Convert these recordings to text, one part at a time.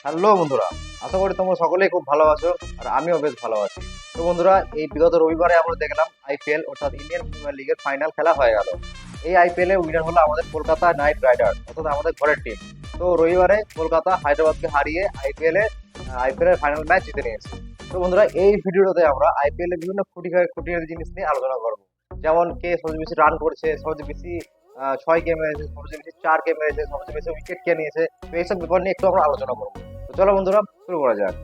Hello বন্ধুরা, আশা করি তোমরা সকলেই খুব ভালো আছো আর আমিও বেশ ভালো আছি। তো বন্ধুরা, এই বিগত রবিবারে আমরা দেখলাম আইপিএল অর্থাৎ ইন্ডিয়ান প্রিমিয়ার লিগের ফাইনাল খেলা হয়ে গেল। এই আইপিএল এর উইনার হলো আমাদের কলকাতা নাইট রাইডার্স অর্থাৎ আমাদের ঘরের টিম। তো রবিবারে কলকাতা হায়দ্রাবাদকে হারিয়ে আইপিএল এর ফাইনাল ম্যাচ জিতে নিয়েছে। তো বন্ধুরা, এই ভিডিওতে আমরা আইপিএল এর বিভিন্ন খুঁটিনাটি জিনিস নিয়ে আলোচনা করব। যেমন কে সবচেয়ে বেশি রান করেছে, সবচেয়ে বেশি 6 কে মেরেছে, সবচেয়ে বেশি 4 কে মেরেছে, সবচেয়ে বেশি উইকেট কে নিয়েছে। তো এইসব ব্যাপার নিয়ে একটু আমরা আলোচনা করবো। তো চলো বন্ধুরা, শুরু করা যাক।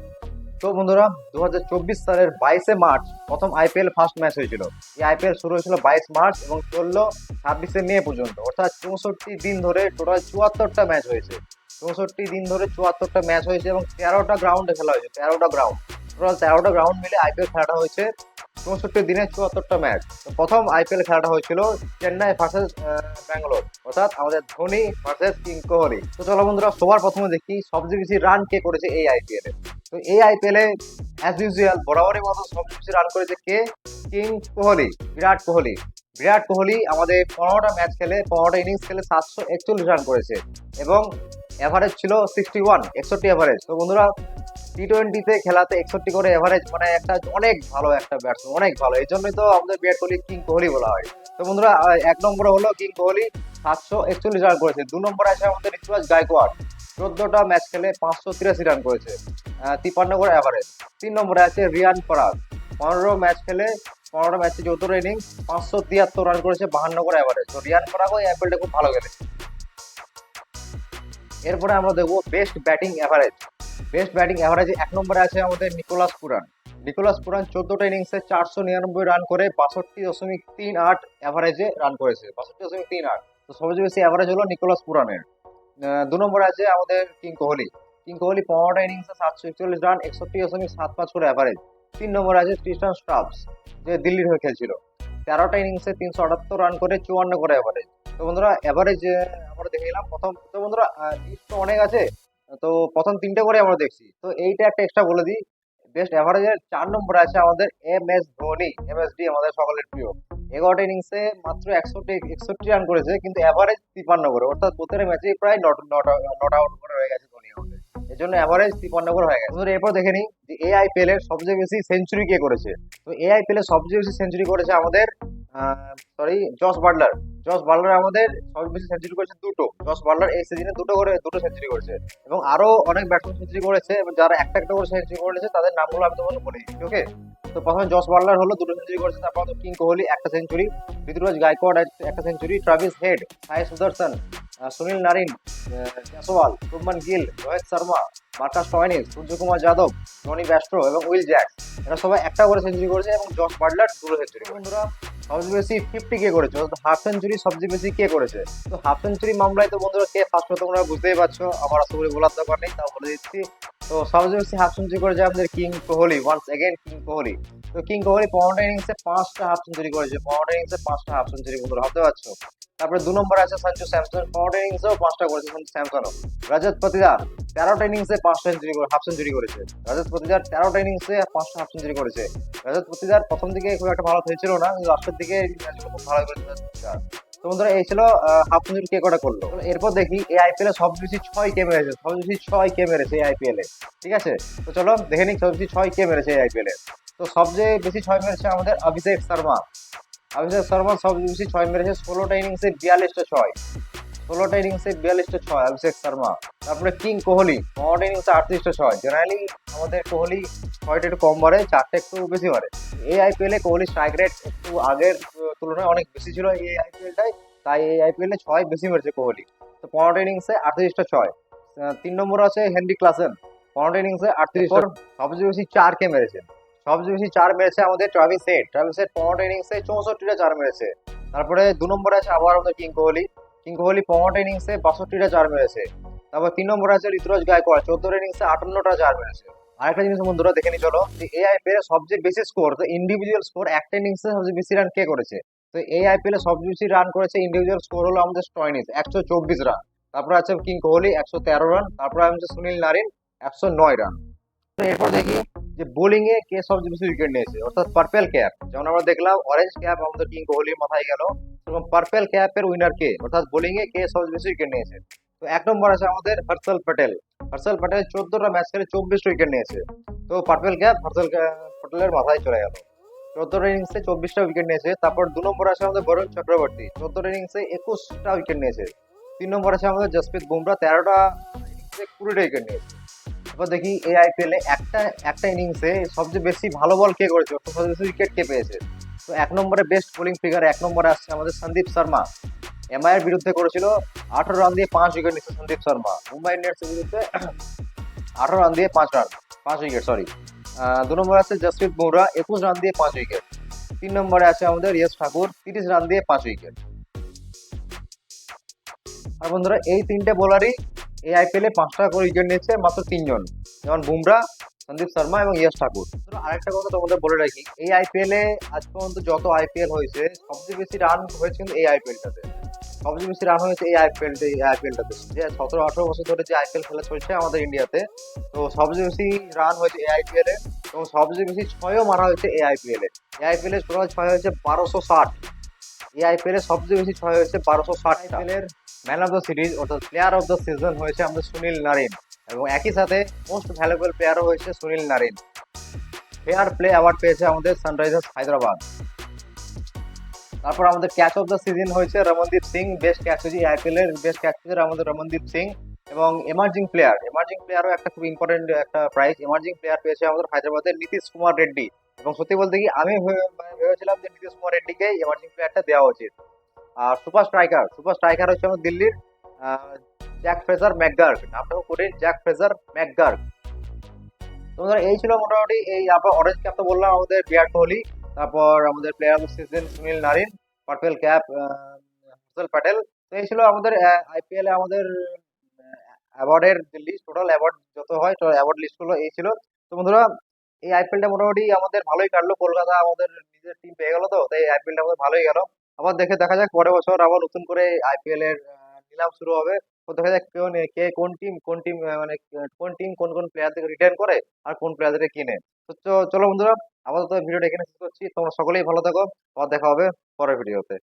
তো বন্ধুরা, 2024 সালের 22শে মার্চ প্রথম আইপিএল ফার্স্ট ম্যাচ হয়েছিল। এই আইপিএল শুরু হয়েছিল 22 মার্চ এবং চললো 26শে মে পর্যন্ত, অর্থাৎ 64 দিন ধরে টোটাল 74টা ম্যাচ হয়েছে। 64 দিন ধরে 74টা ম্যাচ হয়েছে এবং 13টা গ্রাউন্ডে খেলা হয়েছে। 13টা গ্রাউন্ড, টোটাল 13টা গ্রাউন্ড মিলে আইপিএল খেলাটা হয়েছে। 64 দিনে 74টা ম্যাচ। তো প্রথম আইপিএল খেলাটা হয়েছিল চেন্নাই ভার্সেস ব্যাঙ্গালোর, অর্থাৎ আমাদের ধোনি ভার্সেস কিং কোহলি। তো চলো বন্ধুরা, সবার প্রথমে দেখি সবচেয়ে বেশি রান কে করেছে এই আইপিএল এ। তো এই আইপিএল এ অ্যাজ ইউজুয়াল বরাবরের মতো সবচেয়ে বেশি রান করেছে কে? কিং কোহলি, বিরাট কোহলি। বিরাট কোহলি আমাদের 15টা ম্যাচ খেলে, 15টা ইনিংস খেলে 741 রান করেছে এবং এভারেজ ছিল 61, 61 এভারেজ। তো বন্ধুরা, টি20তে খেলাতে 61 করে এভারেজ মানে একটা অনেক ভালো একটা ব্যাটসম্যান, অনেক ভালো। এই জন্যই তো আমাদের বিরাট কোহলি কিং কোহলি বলা হয়। তো বন্ধুরা, এক নম্বরে হলো কিং কোহলি, 741 রান করেছে। 2 নম্বরে আছে আমাদের ঋতুরাজ গায়কোয়াড়, 14টা ম্যাচ খেলে 583 রান করেছে, 53 করে এভারেজ। 3 নম্বরে আছে রিয়ান পরাগ, 15 ম্যাচ খেলে 15টা ম্যাচে 14 ইনিংস 573 রান করেছে, 52 করে এভারেজ। তো রিয়ান পরাগও এই আইপিএলটা খুব ভালো খেলেছে। এরপরে আমরা দেখবো best batting average. Best batting এভারেজে 1 নম্বরে আছে আমাদের নিকোলাস পুরান। নিকোলাস পুরান 14টা ইনিংসে 499 রান করে 62.38 এভারেজে রান করেছে, 62.38। তো সবচেয়ে বেশি এভারেজ হলো নিকোলাস পুরানের। 2 নম্বরে আছে আমাদের কিং কোহলি। কিং কোহলি 15টা ইনিংসে 741 রান, 61.75 করে এভারেজ। 3 নম্বরে আছে ট্রিস্টান স্টাবস, যে দিল্লির হয়ে খেলছিল, 13টা ইনিংসে 378 রান করে 54 করে এভারেজ। তো বন্ধুরা, এভারেজ আমরা দেখে নিলাম প্রথম। তো বন্ধুরা, লিস্ট তো অনেক আছে, তো প্রথম 3টে করে আমরা দেখছি। তো এইটা একটা এক্সট্রা বলে দিই, বেস্ট এভারেজের 4 নম্বরে আছে আমাদের এম এস ধোনি, এমএসডি, আমাদের সকলের প্রিয়। 11টা ইনিংসে মাত্র 61 রান করেছে, কিন্তু এভারেজ 53 করে, অর্থাৎ প্রত্যেকটা ম্যাচে প্রায় নট আউট করে হয়ে গেছে ধোনি আমাদের। এর জন্য এভারেজ 53 করে হয়ে গেছে। বন্ধুরা, এরপর দেখে নিই যে এই আইপিএল এর সবচেয়ে বেশি সেঞ্চুরি কে করেছে। তো এই আইপিএল এর সবচেয়ে বেশি সেঞ্চুরি করেছে আমাদের জস বাটলার। জস বাটলার আমাদের সবচেয়ে বেশি সেঞ্চুরি করেছে দুটো। জস বাটলার এই সিজনে দুটো সেঞ্চুরি করেছে এবং আরো অনেক ব্যাটসম্যান সেঞ্চুরি করেছে, এবং যারা একটা একটা করে সেঞ্চুরি করেছে তাদের নামগুলো আমি তোমাকে বলে দিচ্ছি, ওকে? তো প্রথমে জস বাটলার হলো, দুটো সেঞ্চুরি করেছে। তারপর কিং কোহলি একটা সেঞ্চুরি, ঋতুরাজ গায়কোয়াড় একটা century, Travis Head, Sai Sudharsan, Sunil Narine, Jaiswal, Shubman Gill, Rohit Sharma, Marcus Stoinis, Suryakumar Yadav, Jonny Bairstow এবং উইল জ্যাক্স, এরা সবাই একটা করে সেঞ্চুরি করেছে এবং জস বাটলার দুটো সেঞ্চুরি। বন্ধুরা, সবচেয়ে বেশি 50 কে করেছে, হাফ সেঞ্চুরি সবচেয়ে বেশি কে করেছে? তো হাফ সেঞ্চুরি মামলায় তো বন্ধুরা কে ফার্স্ট হতো তোমরা বুঝতেই পারছো, আমার আশা করি বলার দরকার নেই, তাও বলে দিচ্ছি। তো সবচেয়ে বেশি হাফ সেঞ্চুরি করেছে আমাদের king Kohli, once again king Kohli. তো কিং কোহলি 15টা ইনিংসে 5টা হাফ সেঞ্চুরি করেছে, 15টা ইনিংসে 5টা হাফ সেঞ্চুরি, বন্ধুরা ভাবতে পারছো। তারপরে 2 নম্বরে আছে সঞ্জু স্যামসন, 15টা ইনিংসেও 5টা করেছে সঞ্জু স্যামসনও। রজত পাতিদার 13টা ইনিংসে 5টা হাফ সেঞ্চুরি করেছে। রজত পাতিদার 13টা ইনিংসে 5টা হাফ সেঞ্চুরি করেছে। রজত পাতিদার প্রথম দিকে খুব একটা ভালো খেলছিল না, কিন্তু লাস্টের দিকে ম্যাচগুলো খুব ভালো করেছে রজত পাতিদার। তো বন্ধুরা, এই ছিল হাফ সেঞ্চুরি কে কটা করলো। এরপর দেখি এই আইপিএল এ সবচেয়ে বেশি 6 কে মেরেছে, সবচেয়ে বেশি 6 কে মেরেছে এই আইপিএল এ, ঠিক আছে? তো চলো দেখে নিই সবচেয়ে বেশি 6 কে মেরেছে এই আইপিএল এ। তো সবচেয়ে বেশি 6 মেরেছে আমাদের অভিষেক শর্মা। অভিষেক শর্মা সবচেয়ে বেশি 6 মেরেছে, 16টা ইনিংসে 42টা 6, 16টা ইনিংসে 42টা 6 অভিষেক শর্মা। তারপরে কিং কোহলি 15টা ইনিংসে 38টা 6। জেনারেলি আমাদের কোহলি 6টা একটু কম মারে, 4টা একটু বেশি মারে। এই আইপিএল এ কোহলি স্ট্রাইক রেট একটু আগের তুলনায় অনেক বেশি ছিল এই আইপিএলটাই, তাই এই আইপিএল এ 6 বেশি মেরেছে কোহলি। তো 15টা ইনিংসে 38টা 6। 3 নম্বর আছে হেনরি ক্লাসেন, 15টা ইনিংসে 38টা। সবচেয়ে বেশি 4 কে মেরেছে, সবচেয়ে বেশি 4 মেরেছে আমাদের ট্রাভিস হেড। ট্রাভিস হেড 15টা ইনিংসে 64টা 4 মেরেছে। তারপরে 2 নম্বরে আছে আবার আমাদের কিং কোহলি। কিং কোহলি 15টা ইনিংসে 62টা 4 মেরেছে। তারপর 3 নম্বরে আছে ঋতুরাজ গায়কোয়াড়, 14টা ইনিংসে 58টা 4 মেরেছে। আরেকটা জিনিস বন্ধুরা দেখে নি চলো, যে এই আইপিএল এর সবচেয়ে বেশি স্কোর, তো ইন্ডিভিজুয়াল স্কোর একটা ইনিংসে সবচেয়ে বেশি রান কে করেছে? তো এই আইপিএল এ সবচেয়ে বেশি রান করেছে ইন্ডিভিজুয়াল স্কোর হলো আমাদের স্টয়নিস, 124 রান। তারপরে আছে কিং কোহলি 113 রান। তারপরে আছে সুনীল নারিন 109 রান। তো এরপর দেখি যে বোলিং এ কে সবচেয়ে বেশি উইকেট নিয়েছে, অর্থাৎ পার্পেল ক্যাপ। যেমন আমরা দেখলাম অরেঞ্জ ক্যাপ আমাদের কিং কোহলির মাথায় গেল, এবং পার্পেল ক্যাপের উইনার কে, অর্থাৎ বোলিং এ কে সবচেয়ে বেশি উইকেট নিয়েছে? তো 1 নম্বর আছে আমাদের হর্ষল প্যাটেল, হর্ষল প্যাটেল 14টা ম্যাচ খেলে 24 উইকেট নিয়েছে। তো পার্পেল ক্যাপ হর্ষল প্যাটেলের মাথায় চলে গেল। 14 ইনিংসে 24টা উইকেট নিয়েছে। তারপর 2 নম্বর আছে আমাদের বরুণ চক্রবর্তী, 14 ইনিংসে 21টা উইকেট নিয়েছে। 3 নম্বর আছে আমাদের জসপ্রীত বুমরা, 13টা ইনিংসে 20টা উইকেট নিয়েছে। এবার দেখি এই আইপিএল এ একটা একটা ইনিংসে সবচেয়ে বেশি ভালো বল কে করেছে, অর্থাৎ সবচেয়ে বেশি উইকেট কে পেয়েছে। তো 1 নম্বরে বেস্ট বোলিং ফিগার 1 নম্বরে আসছে আমাদের সন্দীপ শর্মা। এমআই এর বিরুদ্ধে করেছিল 18 রান দিয়ে 5 উইকেট নিচ্ছে সন্দীপ শর্মা। মুম্বাই ইন্ডিয়ান্স এর বিরুদ্ধে 18 রান দিয়ে 5 উইকেট, সরি। 2 নম্বরে আছে জসপ্রীত বুমরা, 21 রান দিয়ে 5 উইকেট। 3 নম্বরে আছে আমাদের ইয়শ ঠাকুর, 30 রান দিয়ে 5 উইকেট। আর বন্ধুরা এই তিনটে বোলারই এই আইপিএল এ 5টা করে উইকেট নিয়েছে মাত্র 3 জন, যেমন বুমরা, সন্দীপ শর্মা এবং ইয়শ ঠাকুর। আরেকটা কথা তোমাদের বলে রাখি, এই আইপিএল এ আজ পর্যন্ত যত আইপিএল হয়েছে সবচেয়ে বেশি রান হয়েছে কিন্তু এই আইপিএলটাতে। সবচেয়ে বেশি রান হয়েছে এই আইপিএলটাতে, যে 17-18 বছর ধরে যে আইপিএল খেলা চলছে আমাদের ইন্ডিয়াতে। তো সবচেয়ে বেশি রান হয়েছে এই আইপিএল এ, এবং সবচেয়ে বেশি ছয়ও মারা হয়েছে এই আইপিএল এ। এই আইপিএল এ টোটাল ছয় হয়েছে 1260। এই আইপিএল এ সবচেয়ে বেশি ছয় হয়েছে 1260। আইপিএল এর ম্যান অফ দ্য সিরিজ অর্থাৎ প্লেয়ার অফ দ্য সিজন হয়েছে আমাদের সুনীল নারিন, এবং একই সাথে মোস্ট ভ্যালুয়েবল প্লেয়ারও হয়েছে Sunil Narine. Fair play award পেয়েছে আমাদের সানরাইজার্স হায়দ্রাবাদ। তারপর আমাদের ক্যাচ অফ দ্য সিজন হয়েছে রমনদীপ সিং, বেস্ট ক্যাচ হয়েছে আইপিএল এর বেস্ট ক্যাচ হয়েছে আমাদের রমনদীপ সিং। এবং এমার্জিং প্লেয়ারও একটা খুব ইম্পর্টেন্ট একটা প্রাইজ, এমার্জিং প্লেয়ার পেয়েছে আমাদের হায়দ্রাবাদের নীতিশ কুমার রেড্ডি। এবং সত্যি বলতে কি আমি ভেবেছিলাম যে নীতিশ কুমার রেড্ডিকে এমার্জিং প্লেয়ারটা দেওয়া উচিত। আর সুপার স্ট্রাইকার হচ্ছে আমাদের দিল্লির জ্যাক ফ্রেজার ম্যাকগার্ক, নামটা খুব কঠিন, জ্যাক ফ্রেজার ম্যাকগার্ক। তোমাদের এই ছিল মোটামুটি এই, তারপর অরেঞ্জ ক্যাপ তো বললাম আমাদের বিরাট কোহলি, তারপর আমাদের player off season Sunil Narine, purple cap Harshal Patel. তো এই ছিল আমাদের আইপিএল এ আমাদের অ্যাওয়ার্ডের লিস্ট, টোটাল অ্যাওয়ার্ড যত হয় অ্যাওয়ার্ড লিস্ট গুলো এই ছিল। তো বন্ধুরা এই আইপিএলটা মোটামুটি আমাদের ভালোই কাটলো, কলকাতা আমাদের নিজের টিম পেয়ে গেল, তো তাই আইপিএলটা আমাদের ভালোই গেল। আবার দেখা যাক পরের বছর আবার নতুন করে আইপিএল এর নিলাম শুরু হবে। তো দেখা যাক কে কোন টিম মানে কোন টিম কোন কোন প্লেয়ারদের রিটার্ন করে আর কোন প্লেয়ারদের কিনে। তো চলো বন্ধুরা, আপাতত ভিডিওটা এখানে শেষ করছি। তোমরা সকলেই ভালো থাকো, আবার দেখা হবে পরের ভিডিওতে।